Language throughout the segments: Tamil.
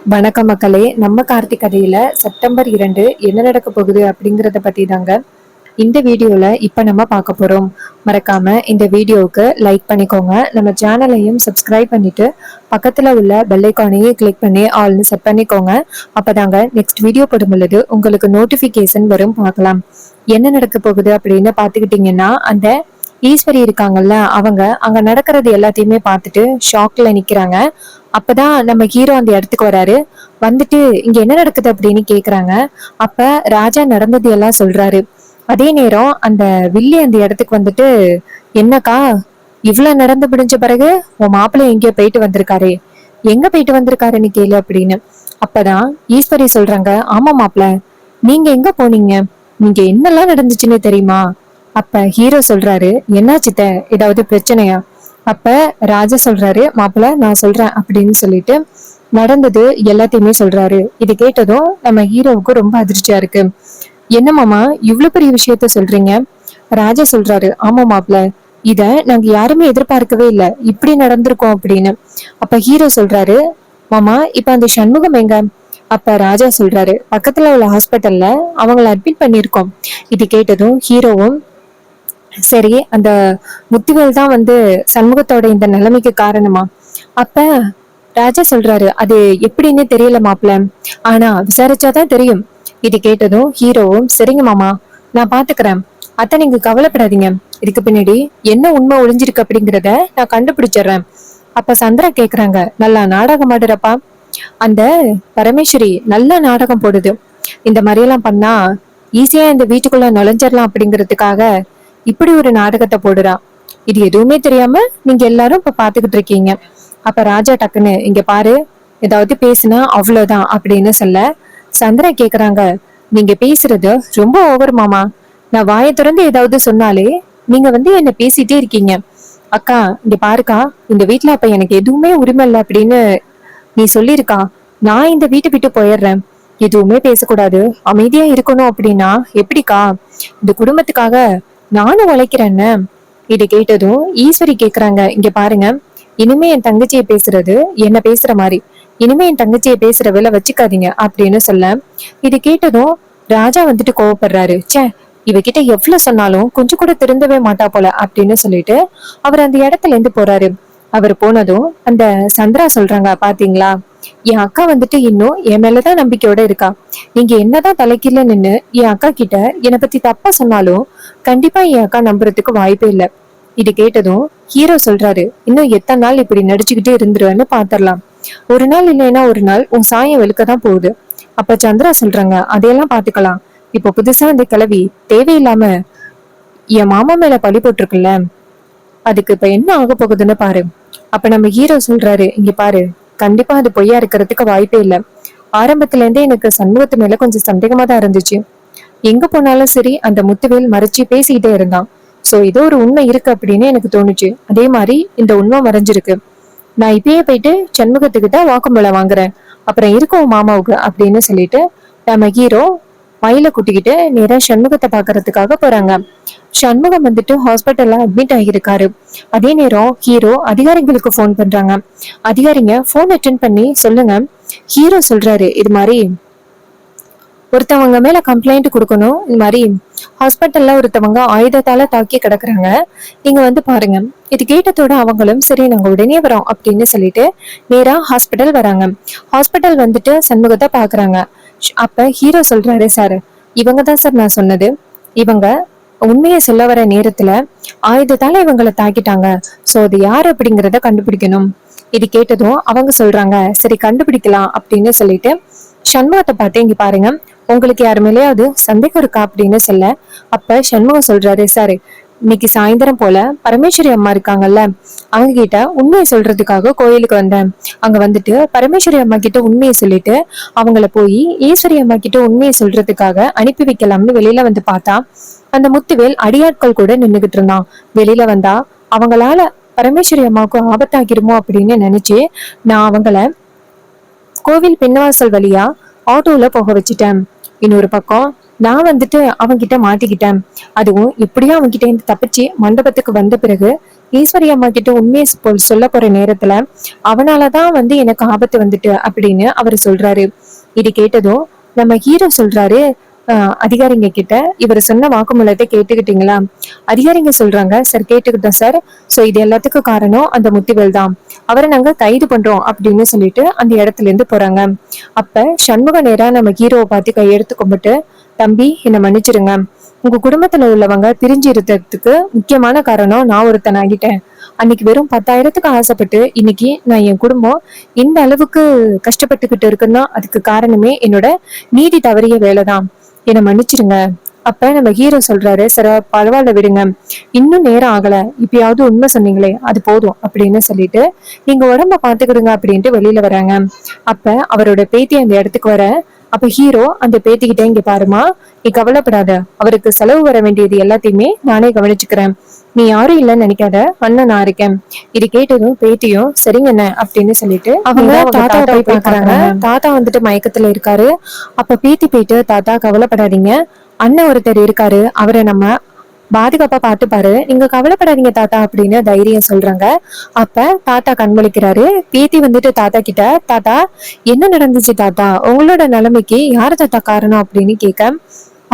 வணக்கம் மக்களே. நம்ம கார்த்திக் கதையில செப்டம்பர் 2 என்ன நடக்க போகுது அப்படிங்கறத பத்தி தாங்க இந்த வீடியோல இப்ப நம்ம பார்க்க போறோம். மறக்காம இந்த வீடியோவுக்கு லைக் பண்ணிக்கோங்க, நம்ம சேனலையும் சப்ஸ்கிரைப் பண்ணிட்டு பக்கத்துல உள்ள பெல் ஐகானையும் கிளிக் பண்ணி ஆல்னு செட் பண்ணிக்கோங்க. அப்பதாங்க நெக்ஸ்ட் வீடியோ போடும் பொழுது உங்களுக்கு நோட்டிபிகேஷன் வரும். பார்க்கலாம் என்ன நடக்க போகுது அப்படின்னு பாத்துக்கிட்டீங்கன்னா, அந்த ஈஸ்வரி இருக்காங்கல்ல, அவங்க அங்க நடக்கிறது எல்லாத்தையுமே பார்த்துட்டு ஷாக்ல நிக்கிறாங்க. அப்பதான் நம்ம ஹீரோ அந்த இடத்துக்கு வராரு. வந்துட்டு இங்க என்ன நடக்குது அப்படின்னு கேக்குறாங்க. அப்ப ராஜா நடந்தது எல்லாம் சொல்றாரு. அதே நேரம் அந்த வில்லி அந்த இடத்துக்கு வந்துட்டு, என்னக்கா இவ்வளவு நடந்து முடிஞ்ச பிறகு உன் மாப்பிள்ளை எங்கேயோ போயிட்டு வந்திருக்காரு, எங்க போயிட்டு வந்திருக்காருன்னு கேளு அப்படின்னு. அப்பதான் ஈஸ்வரி சொல்றாங்க, ஆமா மாப்பிள்ள, நீங்க எங்க போனீங்க, நீங்க என்னெல்லாம் நடந்துச்சுன்னு தெரியுமா? அப்ப ஹீரோ சொல்றாரு, என்னாச்சுத்த, ஏதாவது பிரச்சனையா? அப்ப ராஜா சொல்றாரு, மாப்பிள்ள நான் சொல்றேன் அப்படின்னு சொல்லிட்டு நடந்தது எல்லாத்தையுமே சொல்றாரு. இது கேட்டதும் நம்ம ஹீரோவுக்கு ரொம்ப அதிர்ச்சியா இருக்கு. என்ன மாமா இவ்வளவு பெரிய விஷயத்த சொல்றீங்க? ராஜா சொல்றாரு, ஆமா மாப்பிள்ள, இத நாங்க யாருமே எதிர்பார்க்கவே இல்லை, இப்படி நடந்திருக்கோம் அப்படின்னு. அப்ப ஹீரோ சொல்றாரு, மாமா இப்ப அந்த சண்முகம் எங்க? அப்ப ராஜா சொல்றாரு, பக்கத்துல உள்ள ஹாஸ்பிட்டல்ல அவங்கள அட்மிட் பண்ணிருக்கோம். இது கேட்டதும் ஹீரோவும், சரி அந்த முத்துவேல் தான் வந்து சண்முகத்தோட இந்த நிலைமைக்கு காரணமா? அப்ப ராஜா சொல்றாரு, அது எப்படின்னு தெரியல மாப்பிள்ள, ஆனா விசாரிச்சாதான் தெரியும். இது கேட்டதும் ஹீரோவும், சரிங்க மாமா நான் பாத்துக்கிறேன், அத்தை நீங்க கவலைப்படாதீங்க, இதுக்கு பின்னாடி என்ன உண்மை ஒளிஞ்சிருக்கு அப்படிங்கிறத நான் கண்டுபிடிச்சிடுறேன். அப்ப சந்திரா கேக்குறாங்க, நல்லா நாடகம் ஆடுறப்பா, அந்த பரமேஸ்வரி நல்ல நாடகம் போடுது, இந்த மாதிரி எல்லாம் பண்ணா ஈஸியா இந்த வீட்டுக்குள்ள நுழைஞ்சிடலாம் அப்படிங்கிறதுக்காக இப்படி ஒரு நாடகத்தை போடுறா. இது எதுவுமே தெரியாம நீங்க எல்லாரும் இப்ப பாத்துக்கிட்டு இருக்கீங்க. அப்ப ராஜா டக்குன்னு, இங்க பாரு, ஏதாவது பேசுனா அவ்வளவுதான் அப்படின்னு சொல்ல, சந்திரா கேக்குறாங்க, நீங்க பேசுறது ரொம்ப ஓவர் மாமா, நான் வாயை திறந்து ஏதாவது சொன்னாலே நீங்க வந்து என்ன பேசிட்டே இருக்கீங்க. அக்கா இங்க பாருக்கா, இந்த வீட்டுல அப்ப எனக்கு எதுவுமே உரிமை இல்லை அப்படின்னு நீ சொல்லிருக்கா, நான் இந்த வீட்டை விட்டு போயிடுறேன், எதுவுமே பேசக்கூடாது, அமைதியா இருக்கணும் அப்படின்னா எப்படிக்கா? இந்த குடும்பத்துக்காக நானும் உழைக்கிறேன்னு. இதை கேட்டதும் ஈஸ்வரி கேக்குறாங்க, இங்க பாருங்க, இனிமே என் தங்கச்சியை பேசுறது என்ன பேசுற மாதிரி, இனிமே என் தங்கச்சியை பேசுற வேலை வச்சுக்காதீங்க அப்படின்னு சொல்ல, இது கேட்டதும் ராஜா வந்துட்டு கோவப்படுறாரு, ச்சே இவகிட்ட எவ்வளவு சொன்னாலும் கொஞ்சம் கூட திருந்தவே மாட்டா போல அப்படின்னு சொல்லிட்டு அவர் அந்த இடத்துல இருந்து போறாரு. அவர் போனதும் அந்த சந்திரா சொல்றாங்க, பாத்தீங்களா என் அக்கா வந்துட்டு இன்னும் என் மேலதான் நம்பிக்கையோட இருக்கா, நீங்க என்னதான் தலைக்கீழ நின்னு என் அக்கா கிட்ட என்னை பத்தி தப்பா சொன்னாலும் கண்டிப்பா என் அக்கா நம்புறதுக்கு வாய்ப்பே இல்லை. இது கேட்டதும் ஹீரோ சொல்றாரு, இன்னும் எத்தனை நாள் இப்படி நடிச்சுக்கிட்டே இருந்துருவேன்னு பாத்திரலாம், ஒரு நாள் இல்லைன்னா ஒரு நாள் உன் சாயம் வெளுக்கதான் போகுது. அப்ப சந்திரா சொல்றாங்க, அதையெல்லாம் பாத்துக்கலாம், இப்ப புதுசா இந்த கிழவி தேவையில்லாம என் மாமா மேல பழி போட்டிருக்குல்ல, அதுக்கு இப்ப என்ன ஆக போகுதுன்னு பாரு. அப்ப நம்ம ஹீரோ சொல்றாரு, இங்க பாரு, கண்டிப்பா அது பொய்யா இருக்கிறதுக்கு வாய்ப்பே இல்லை, ஆரம்பத்துல இருந்தே எனக்கு சண்முகத்து மேல கொஞ்சம் சந்தேகமா தான் இருந்துச்சு, எங்க போனாலும் சரி அந்த முத்துவேல் மறைச்சு பேசிக்கிட்டே இருந்தான், சோ ஏதோ ஒரு உண்மை இருக்கு அப்படின்னு எனக்கு தோணுச்சு, அதே மாதிரி இந்த உண்மை மறைஞ்சிருக்கு, நான் இப்பயே போயிட்டு சண்முகத்துக்கிட்ட வாக்குமூலம் வாங்குறேன், அப்புறம் இருக்கும் மாமாவுக்கு அப்படின்னு சொல்லிட்டு நம்ம ஹீரோ மயில கூட்டிக்கிட்டு நேரா சண்முகத்தை பாக்குறதுக்காக போறாங்க. சண்முகம் வந்துட்டு ஹாஸ்பிட்டல்ல அட்மிட் ஆகியிருக்காரு. அதே நேரம் ஹீரோ அதிகாரிகளுக்கு போன் பண்றாங்க. அதிகாரிங்க போன் அட்டென்ட் பண்ணி, சொல்லுங்க. ஹீரோ சொல்றாரு, இது மாதிரி ஒருத்தவங்க மேல கம்ப்ளைண்ட் கொடுக்கணும், இந்த மாதிரி ஹாஸ்பிட்டல்ல ஒருத்தவங்க ஆயுதத்தால தாக்கி கிடக்குறாங்க, நீங்க வந்து பாருங்க. இது கேட்டதோட அவங்களும், சரி நாங்க உடனே வரோம் அப்படின்னு சொல்லிட்டு நேரா ஹாஸ்பிட்டல் வராங்க. ஹாஸ்பிட்டல் வந்துட்டு சண்முகத்தை பாக்குறாங்க. அப்ப ஹீரோ சொல்றாரு, சார் இவங்கதான் சார் நான் சொன்னது, இவங்க உண்மையை சொல்ல வர நேரத்துல ஆயுதத்தால இவங்களை தாக்கிட்டாங்க, சோ அது யாரு அப்படிங்கறத கண்டுபிடிக்கணும். இது கேட்டதும் அவங்க சொல்றாங்க, சரி கண்டுபிடிக்கலாம் அப்படின்னு சொல்லிட்டு சண்முகத்தை பார்த்து, இங்க பாருங்க, உங்களுக்கு யாரு மேலேயாவது சந்தேகம் இருக்கா அப்படின்னு சொல்ல, அப்ப சண்முகம் சொல்றாரு, சார் இன்னைக்கு சாயந்தரம் போல பரமேஸ்வரி அம்மா இருக்காங்கல்ல, அவங்க கிட்ட உண்மையை சொல்றதுக்காக கோயிலுக்கு வந்தேன், அங்க வந்துட்டு பரமேஸ்வரி அம்மா கிட்ட உண்மையை சொல்லிட்டு அவங்கள போய் ஈஸ்வரி அம்மா கிட்ட உண்மையை சொல்றதுக்காக அனுப்பி வைக்கலாம்னு வெளியில வந்து பார்த்தா அந்த முத்துவேல் அடியாட்கள் கூட நின்னுகிட்டு இருந்தான். வெளியில வந்தா அவங்களால பரமேஸ்வரி அம்மாவுக்கு ஆபத்தாகிருமோ அப்படின்னு நினைச்சு நான் அவங்கள கோவில் பின்னவாசல் வழியா ஆட்டோல போக வச்சுட்டேன். இன்னொரு பக்கம் நான் வந்துட்டு அவன்கிட்ட மாட்டிக்கிட்டேன். அதுவும் எப்படியும் அவன்கிட்ட இருந்து தப்பிச்சு மண்டபத்துக்கு வந்த பிறகு ஈஸ்வரி அம்மா கிட்ட உண்மையை சொல்ல போற நேரத்துல அவனாலதான் எனக்கு ஆபத்து வந்துட்டு அப்படின்னு அவரு சொல்றாரு. இது கேட்டதும் நம்ம ஹீரோ சொல்றாரு, அதிகாரிங்க கிட்ட இவர் சொன்ன வாக்குமூலத்தை கேட்டுக்கிட்டீங்களா? அதிகாரிங்க சொல்றாங்க, சார் கேட்டுக்கிட்டோம் சார். சோ இது எல்லாத்துக்கும் காரணம் அந்த முத்துவேல் தான். அவரை நாங்க கைது பண்றோம் அப்படின்னு சொல்லிட்டு அந்த இடத்துல இருந்து போறாங்க. அப்ப சண்முக நேரா நம்ம ஹீரோவை பார்த்து கையெடுத்து கும்பிட்டு, தம்பி என்னை மன்னிச்சிருங்க. உங்க குடும்பத்துல உள்ளவங்க பிரிஞ்சு இருக்கிறதுக்கு முக்கியமான காரணம் நான் ஒருத்தன் ஆகிட்டேன். அன்னைக்கு வெறும் 10,000க்கு ஆசைப்பட்டு இன்னைக்கு நான் என் குடும்பம் இந்த அளவுக்கு கஷ்டப்பட்டுக்கிட்டு இருக்குன்னா அதுக்கு காரணமே என்னோட நீதி தவறிய வேலைதான். என்னை மன்னிச்சிருங்க. அப்ப நம்ம ஹீரோ சொல்றாரு, சார் பரவாயில்ல விடுங்க, இன்னும் நேரம் ஆகல, இப்பயாவது உண்மை சொன்னீங்களே அது போதும் அப்படின்னு சொல்லிட்டு நீங்க உடம்ப பாத்துக்கிடுங்க அப்படின்ட்டு வெளியில வராங்க. அப்ப அவரோட பேத்தி அந்த இடத்துக்கு வர, அப்ப ஹீரோ அந்த பேத்திக்கிட்ட, இங்க பாருமா, நீ கவலைப்படாத, அவருக்கு செலவு வர வேண்டியது எல்லாத்தையுமே நானே கவனிச்சுக்கிறேன், நீ யாரும் இல்லைன்னு நினைக்காத, அண்ணன் நான் இருக்கேன். இது கேட்டதும் பேத்தியும் சரிங்கண்ண அப்படின்னு சொல்லிட்டு அவங்க தாத்தா போய் பாக்குறாங்க. தாத்தா மயக்கத்துல இருக்காரு. அப்ப பேத்தி போயிட்டு, தாத்தா கவலைப்படாதீங்க, அண்ணன் ஒருத்தர் இருக்காரு, அவரை நம்ம பாதுகாப்பா பாத்துப்பாரு, நீங்க கவலைப்படாதீங்க தாத்தா அப்படின்னு தைரியம் சொல்றாங்க. அப்ப தாத்தா கண்மொழிக்கிறாரு. பேத்தி தாத்தா கிட்ட, தாத்தா என்ன நடந்துச்சு தாத்தா, உங்களோட நிலைமைக்கு யாரு தாத்தா காரணம் அப்படின்னு கேட்க,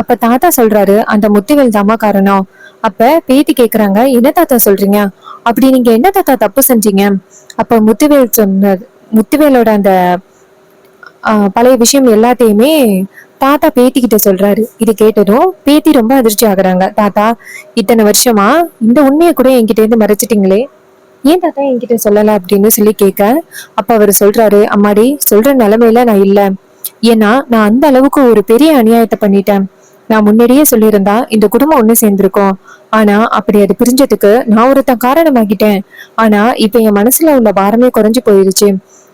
அப்ப தாத்தா சொல்றாரு, அந்த முத்துவேல் தாமா காரணம். அப்ப பேத்தி கேக்குறாங்க, என்ன தாத்தா சொல்றீங்க, அப்படி நீங்க என்ன தாத்தா தப்பு செஞ்சீங்க? அப்ப முத்துவேல் சொன்னது, முத்துவேலோட அந்த பழைய விஷயம் எல்லாத்தையுமே தாத்தா பேத்தி கிட்ட சொல்றாரு. இது கேட்டதும் பேத்தி ரொம்ப அதிர்ச்சி ஆகுறாங்க. தாத்தா இத்தனை வருஷமா இந்த உண்மையை கூட என்கிட்ட இருந்து மறைச்சிட்டீங்களே, ஏன் தாத்தா என்கிட்ட சொல்லல அப்படின்னு சொல்லி கேட்க, அப்ப அவர் சொல்றாரு, அம்மாடி சொல்ற நிலைமையில நான் இல்ல, ஏன்னா நான் அந்த அளவுக்கு ஒரு பெரிய அநியாயத்தை பண்ணிட்டேன். நான் முன்னாடியே சொல்லியிருந்தா இந்த குடும்பம் ஒண்ணு சேர்ந்திருக்கும். ஆனா அப்படி அது பிரிஞ்சதுக்கு நான் ஒருத்தன் காரணமாகிட்டேன். ஆனா இப்ப என் மனசுல உள்ள பாரமே குறைஞ்சு போயிருச்சு.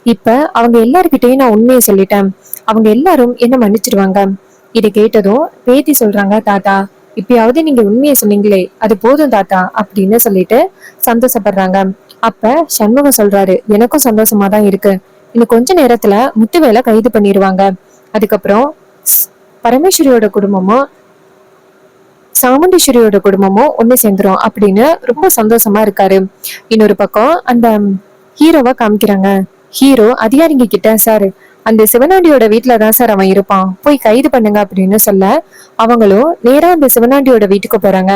இப்ப அவங்க எல்லார்கிட்டையும் நான் உண்மையை சொல்லிட்டேன், அவங்க எல்லாரும் என்ன மன்னிச்சிருவாங்க. இதை கேட்டதும் பேத்தி சொல்றாங்க, தாத்தா இப்பயாவது நீங்க உண்மையை சொன்னீங்களே அது போதும் தாத்தா அப்படின்னு சொல்லிட்டு சந்தோஷப்படுறாங்க. அப்ப சண்முகம் சொல்றாரு, எனக்கும் சந்தோஷமா தான் இருக்கு, இன்னும் கொஞ்ச நேரத்துல முத்துவேலை கைது பண்ணிடுவாங்க, அதுக்கப்புறம் பரமேஸ்வரியோட குடும்பமும் சாமுண்டீஸ்வரியோட குடும்பமும் ஒண்ணு சேர்ந்துரும் அப்படின்னு ரொம்ப சந்தோஷமா இருக்காரு. இன்னொரு பக்கம் அந்த ஹீரோவை காமிக்கிறாங்க. ஹீரோ அதிகாரிங்க கிட்ட, சார் அந்த சிவனாண்டியோட வீட்டுலதான் சார் அவன் இருப்பான், போய் கைது பண்ணுங்க அப்படின்னு சொல்ல, அவங்களும் நேரா அந்த சிவனாண்டியோட வீட்டுக்கு போறாங்க.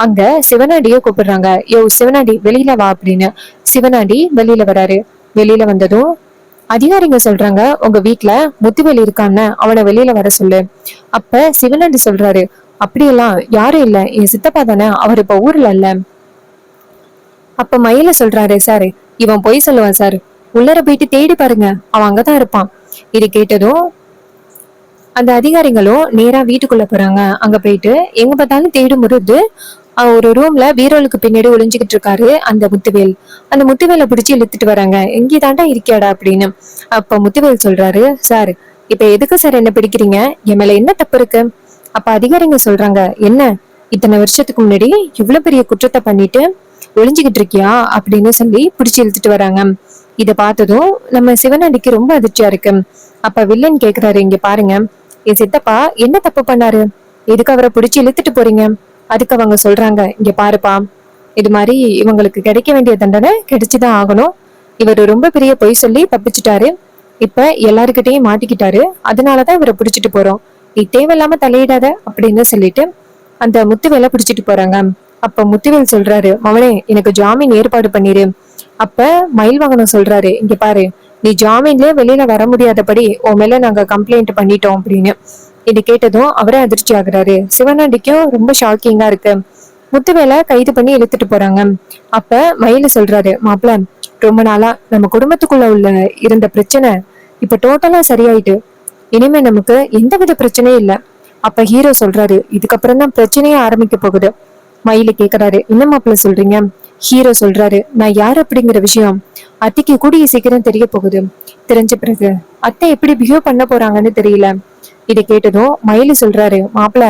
அங்க சிவனாண்டிய கூப்பிடுறாங்க, யோ சிவனாண்டி வெளியில வா அப்படின்னு. சிவனாண்டி வெளியில வராரு. வெளியில வந்ததும் அதிகாரிங்க சொல்றாங்க, உங்க வீட்டுல முத்துவேல் இருக்கான்னு அவனை வெளியில வர சொல்லு. அப்ப சிவனாண்டி சொல்றாரு, அப்படியெல்லாம் யாரும் இல்ல, என் சித்தப்பா தானே, அவர் இப்ப ஊர்ல இல்ல. அப்ப மயில சொல்றாரு, சார் இவன் பொய் சொல்லுவான் சார், உள்ளர போயிட்டு தேடி பாருங்க, அவன் அங்கதான் இருப்பான். இது கேட்டதும் அந்த அதிகாரிகளும் நேரா வீட்டுக்குள்ள போறாங்க. அங்க போயிட்டு எங்க பார்த்தாலும் தேடும் பொழுது ஒரு ரூம்ல பீரோலுக்கு பின்னாடி ஒளிஞ்சுக்கிட்டு இருக்காரு அந்த முத்துவேல். அந்த முத்துவேலை பிடிச்சு இழுத்துட்டு வராங்க, இங்கே தாண்டா இருக்கியாடா அப்படின்னு. அப்ப முத்துவேல் சொல்றாரு, சார் இப்ப எதுக்கு சார் என்ன பிடிக்கிறீங்க, என் மேல என்ன தப்பு இருக்கு? அப்ப அதிகாரிங்க சொல்றாங்க, என்ன இத்தனை வருஷத்துக்கு முன்னாடி இவ்வளவு பெரிய குற்றத்தை பண்ணிட்டு ஒளிஞ்சுக்கிட்டு இருக்கியா அப்படின்னு சொல்லி பிடிச்சு இழுத்துட்டு வராங்க. இத பார்த்ததும் நம்ம சிவனாண்டிக்கு ரொம்ப அதிர்ச்சியா இருக்கு. அப்ப வில்லன் கேக்குறாரு, இங்க பாருங்க, என் சித்தப்பா என்ன தப்பு பண்ணாரு, எதுக்கு அவரை பிடிச்சு இழுத்துட்டு போறீங்க? அதுக்கு அவங்க சொல்றாங்க, இங்க பாருப்பா, இது மாதிரி இவங்களுக்கு கிடைக்க வேண்டிய தண்டனை கிடைச்சுதான் ஆகணும், இவர் ரொம்ப பெரிய பொய் சொல்லி தப்பிச்சுட்டாரு, இப்ப எல்லாருக்கிட்டையும் மாட்டிக்கிட்டாரு, அதனாலதான் இவரை பிடிச்சிட்டு போறோம், நீ தேவையில்லாம தலையிடாத அப்படின்னு சொல்லிட்டு அந்த முத்துவேலை பிடிச்சிட்டு போறாங்க. அப்ப முத்துவேல் சொல்றாரு, மவனே எனக்கு ஜாமீன் ஏற்பாடு பண்ணிரு. அப்ப மயில்வாகனம் சொல்றாரு, இங்க பாரு, நீ ஜாமீன்லயே வெளியில வர முடியாதபடி உன் மேல நாங்க கம்ப்ளைண்ட் பண்ணிட்டோம் அப்படின்னு. இது கேட்டதும் அவரே அதிர்ச்சி ஆகுறாரு. சிவனாண்டிக்கும் ரொம்ப ஷாக்கிங்கா இருக்கு. முத்துவேலை கைது பண்ணி இழுத்துட்டு போறாங்க. அப்ப மயில சொல்றாரு, மாப்பிள்ள ரொம்ப நாளா நம்ம குடும்பத்துக்குள்ள உள்ள இருந்த பிரச்சனை இப்ப டோட்டலா சரியாயிட்டு, இனிமே நமக்கு எந்தவித பிரச்சனையும் இல்ல. அப்ப ஹீரோ சொல்றாரு, இதுக்கப்புறம் தான் பிரச்சனையே ஆரம்பிக்க போகுது. மயிலு கேக்குறாரு, என்ன மாப்பிள்ள சொல்றீங்க? ஹீரோ சொல்றாரு, நான் யார் அப்படிங்கிற விஷயம் அத்தைக்கு கூடிய சீக்கிரம் தெரிய போகுது, தெரிஞ்ச பிறகு அத்தை எப்படி பிஹேவ் பண்ண போறாங்கன்னு தெரியல. இதை கேட்டதும் மயிலு சொல்றாரு, மாப்பிள்ள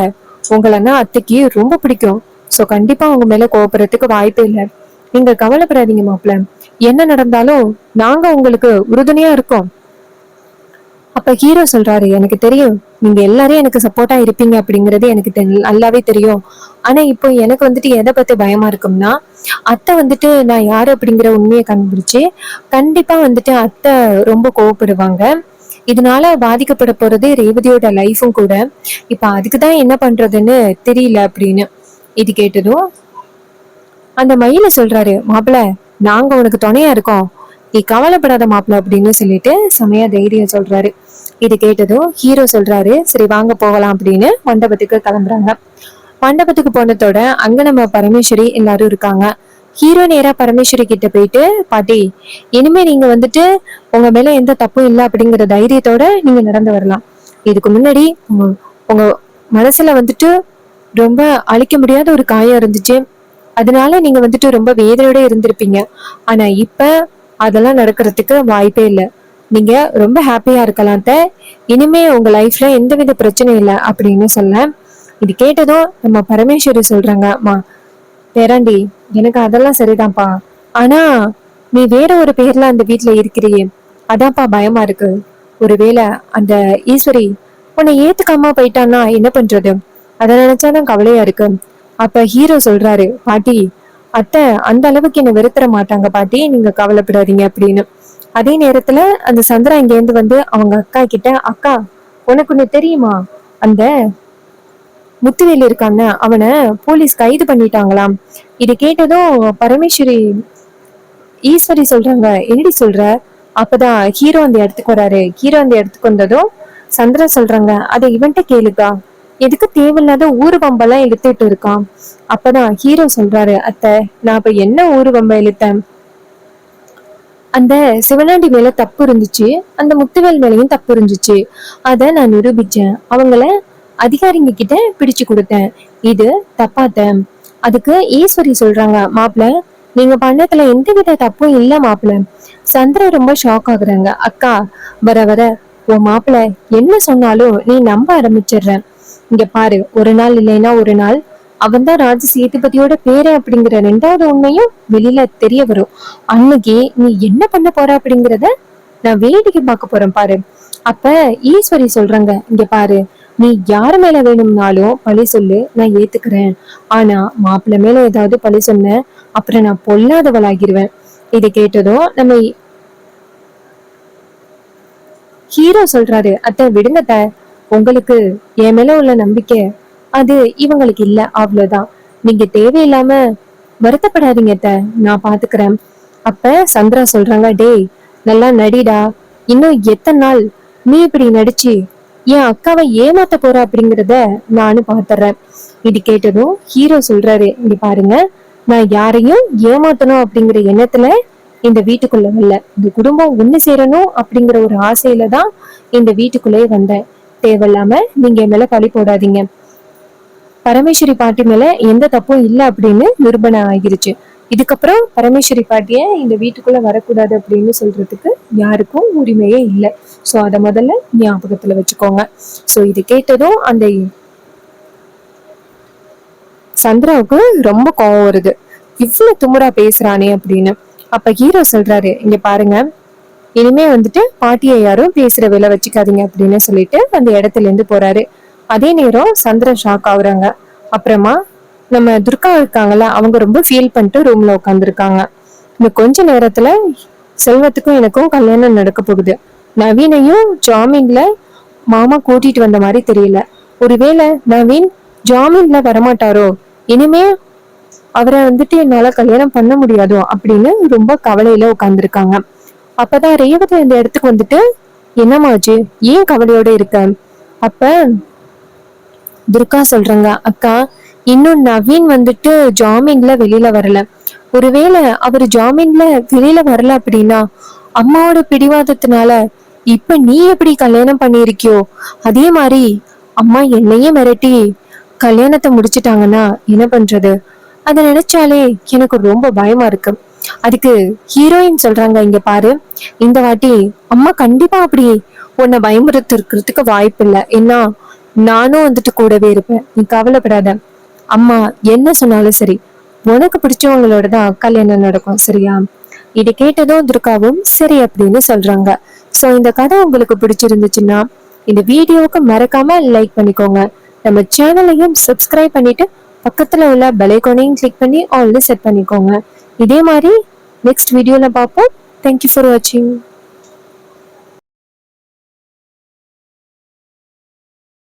உங்களன்னா அத்தைக்கு ரொம்ப பிடிக்கும், சோ கண்டிப்பா உங்க மேல கோபப்படுறதுக்கு வாய்ப்பே இல்லை, நீங்க கவலைப்படாதீங்க மாப்பிள்ள, என்ன நடந்தாலும் நாங்க உங்களுக்கு உறுதுணையா இருக்கோம். அப்ப ஹீரோ சொல்றாரு, எனக்கு தெரியும் நீங்க எல்லாரும் எனக்கு சப்போர்ட்டா இருப்பீங்க அப்படிங்கறது எனக்கு நல்லாவே தெரியும். ஆனா இப்போ எனக்கு வந்துட்டு எதை பத்தி பயமா இருக்கும்னா, அத்தை வந்துட்டு நான் யாரு அப்படிங்கிற உண்மையை கண்டுபிடிச்சு கண்டிப்பா வந்துட்டு அத்தை ரொம்ப கோவப்படுவாங்க. இதனால பாதிக்கப்பட போறது ரேவதியோட லைஃபும் கூட. இப்ப அதுக்குதான் என்ன பண்றதுன்னு தெரியல அப்படின்னு. இது கேட்டதும் அந்த மயில சொல்றாரு, மாப்பிள நாங்க உனக்கு துணையா இருக்கோம், நீ கவலைப்படாத மாப்பிள அப்படின்னு சொல்லிட்டு செமையா தைரியம் சொல்றாரு. இது கேட்டதும் ஹீரோ சொல்றாரு, சரி வாங்க போகலாம் அப்படின்னு மண்டபத்துக்கு கிளம்புறாங்க. மண்டபத்துக்கு போனதோட அங்க நம்ம பரமேஸ்வரி எல்லாரும் இருக்காங்க. ஹீரோ நேரா பரமேஸ்வரி கிட்ட போயிட்டு, பாட்டி இனிமே நீங்க வந்துட்டு உங்க மேல எந்த தப்பும் இல்லை அப்படிங்கிற தைரியத்தோட நீங்க நடந்து வரலாம். இதுக்கு முன்னாடி உங்க உங்க மனசுல வந்துட்டு ரொம்ப அழிக்க முடியாத ஒரு காயம் இருந்துச்சு, அதனால நீங்க வந்துட்டு ரொம்ப வேதனையோட இருந்திருப்பீங்க. ஆனா இப்ப அதெல்லாம் நடக்கிறதுக்கு வாய்ப்பே இல்லை. நீங்க ரொம்ப ஹாப்பியா இருக்கலாம் அத்தை. இனிமே உங்க லைஃப்ல எந்தவித பிரச்சனையும் இல்லை அப்படின்னு சொல்ல, இது கேட்டதும் நம்ம பரமேஸ்வரி சொல்றாங்க, அம்மா பேராண்டி எனக்கு அதெல்லாம் சரிதான்ப்பா. ஆனா நீ வேற ஒரு பேர்ல அந்த வீட்டுல இருக்கிறியே, அதான்ப்பா பயமா இருக்கு. ஒருவேளை அந்த ஈஸ்வரி உன்னை ஏத்துக்காம போயிட்டான்னா என்ன பண்றது, அதை நினைச்சாதான் கவலையா இருக்கு. அப்ப ஹீரோ சொல்றாரு, பாட்டி அத்தை அந்த அளவுக்கு என்ன வெறுத்துற மாட்டாங்க பாட்டி, நீங்க கவலைப்படாதீங்க அப்படின்னு. அதே நேரத்துல அந்த சந்திரா இங்க இருந்து வந்து அவங்க அக்கா கிட்ட, அக்கா உனக்கு ஒண்ணு தெரியுமா, அந்த முத்துவேல் இருக்கான்னு அவனை போலீஸ் கைது பண்ணிட்டாங்களாம். இது கேட்டதும் பரமேஸ்வரி ஈஸ்வரி சொல்றாங்க, என்னடி சொல்ற. அப்பதான் ஹீரோ அந்த இடத்துக்கு வராரு. ஹீரோ அந்த இடத்துக்கு வந்ததும் சந்திரா சொல்றாங்க, அதை இவன்ட்ட கேளுக்கா, எதுக்கு தேவையில்லாத ஊரு பம்பெல்லாம் இழுத்துட்டு இருக்கான். அப்பதான் ஹீரோ சொல்றாரு, அத்தை நான் இப்ப என்ன ஊரு பம்ப இழுத்தேன், அந்த சிவனாண்டி மேல தப்பு இருந்துச்சு, அந்த முத்துவேல் மேலையும் தப்பு இருந்துச்சு, அத நான் நிரூபிச்சேன், அவங்கள அதிகாரிங்க கிட்ட பிடிச்சு கொடுத்தேன், இது தப்பாத்த. அதுக்கு ஈஸ்வரி சொல்றாங்க, மாப்பிள்ள நீங்க பண்ணதுல எந்தவித தப்பும் இல்ல மாப்பிள்ள. சந்திரா ரொம்ப ஷாக் ஆகுறாங்க, அக்கா வர வர உன் மாப்பிள்ள என்ன சொன்னாலும் நீ நம்ப ஆரம்பிச்சிடுற. இங்க பாரு, ஒரு நாள் இல்லைன்னா ஒரு நாள் அவன் தான் ராஜ சேதுபதியோட பேரு அப்படிங்கிற ரெண்டாவது உண்மையும் வெளியில தெரிய வரும். அன்னைக்கு நீ என்ன பண்ண போற அப்படிங்கிறத நான் வேடிக்கை பார்க்க போறேன் பாரு. அப்ப ஈஸ்வரி சொல்றாங்க, இங்க பாரு நீ யாரு மேல வேணும்னாலும் பழி சொல்லு, நான் ஏத்துக்கிறேன். ஆனா மாப்பிள்ள மேல ஏதாவது பழி சொன்ன அப்புறம் நான் பொல்லாதவளாகிருவேன். இதை கேட்டதும் நம்ம ஹீரோ சொல்றாரு, அத்தை விடுங்கத்த, உங்களுக்கு என் மேல உள்ள நம்பிக்கை அது இவங்களுக்கு இல்ல, அவ்வளவுதான். நீங்க தேவையில்லாம வருத்தப்படாதீங்க அத்தை, நான் பாத்துக்கிறேன். அப்ப சந்திரா சொல்றாங்க, டேய் நல்லா நடிடா, இன்னும் எத்தனை நாள் நீ இப்படி நடிச்சு என் அக்காவை ஏமாத்த போற அப்படிங்கிறத நானும் பாத்துறேன். இது கேட்டதும் ஹீரோ சொல்றாரு, இங்க பாருங்க நான் யாரையும் ஏமாத்தணும் அப்படிங்கிற எண்ணத்துல இந்த வீட்டுக்குள்ள வரல, இந்த குடும்பம் ஒண்ணு சேரணும் அப்படிங்கிற ஒரு ஆசையில தான் இந்த வீட்டுக்குள்ளேயே வந்தேன். தேவையில்லாம நீங்க என் மேல பழி போடாதீங்க. பரமேஸ்வரி பாட்டி மேல எந்த தப்பும் இல்லை அப்படின்னு நிரூபணம் ஆகிருச்சு. இதுக்கப்புறம் பரமேஸ்வரி பாட்டிய இந்த வீட்டுக்குள்ள வரக்கூடாது அப்படின்னு சொல்றதுக்கு யாருக்கும் உரிமையே இல்லை. சோ அத முதல்ல ஞாபகத்துல வச்சுக்கோங்க. சோ இது கேட்டதும் அந்த சந்திராவுக்கு ரொம்ப கோவம் வருது, இவ்வளவு துமுறா பேசுறானே அப்படின்னு. அப்ப ஹீரோ சொல்றாரு, இங்க பாருங்க இனிமே வந்துட்டு பாட்டியை யாரும் பேசுற வேலை வச்சுக்காதீங்க அப்படின்னு சொல்லிட்டு அந்த இடத்துல இருந்து போறாரு. அதே நேரம் சந்திரன் ஷாக் ஆகுறாங்க. அப்புறமா நம்ம துர்கா இருக்காங்கல்ல, அவங்க ரொம்ப ஃபீல் பண்ணிட்டு ரூம்ல உட்காந்துருக்காங்க. இன்னும் கொஞ்ச நேரத்துல செல்வத்துக்கும் எனக்கும் கல்யாணம் நடக்க போகுது. நவீனையும் ஜாமீன்ல மாமா கூட்டிட்டு வந்த மாதிரி தெரியல. ஒருவேளை நவீன் ஜாமீன்ல வரமாட்டாரோ, இனிமே அவரை வந்துட்டு என்னால கல்யாணம் பண்ண முடியாதோ அப்படின்னு ரொம்ப கவலையில உட்காந்துருக்காங்க. அப்பதான் ரேவதி அந்த இடத்துக்கு வந்துட்டு, என்னமாச்சு ஏன் கவலையோட இருக்க. அப்ப துர்கா சொல்றாங்க, அக்கா இன்னும் நவீன் வந்துட்டு ஜாமீன்ல வெளியில வரல. ஒருவேளை அவரு ஜாமீன்ல வெளியில வரல அப்படின்னா அம்மாவோட பிடிவாதத்தினால இப்ப நீ எப்படி கல்யாணம் பண்ணிருக்கியோ அதே மாதிரி அம்மா என்னையே மிரட்டி கல்யாணத்தை முடிச்சிட்டாங்கன்னா என்ன பண்றது. அதை நினைச்சாலே எனக்கு ரொம்ப பயமா இருக்கு. அதுக்கு ஹீரோயின் சொல்றாங்க, இங்க பாரு இந்த வாட்டி அம்மா கண்டிப்பா அப்படி உன்னை பயமுறுத்திருக்கிறதுக்கு வாய்ப்பு இல்லை, ஏன்னா நானும் வந்துட்டு கூடவே இருப்பேன், நீ கவலைப்படாத. அம்மா என்ன சொன்னாலும் சரி உனக்கு பிடிச்சவங்களோட தான் கல்யாணம் நடக்கும், சரியா. இதை கேட்டதும் துர்காவும் சரி அப்படின்னு சொல்றாங்க. ஸோ இந்த கதை உங்களுக்கு பிடிச்சிருந்துச்சுன்னா இந்த வீடியோவுக்கு மறக்காம லைக் பண்ணிக்கோங்க. நம்ம சேனலையும் சப்ஸ்கிரைப் பண்ணிட்டு பக்கத்துல உள்ள பெல் ஐகானையும் கிளிக் பண்ணி ஆல்ல செட் பண்ணிக்கோங்க. இதே மாதிரி நெக்ஸ்ட் வீடியோல பார்ப்போம். தேங்க்யூ ஃபார் வாட்சிங்.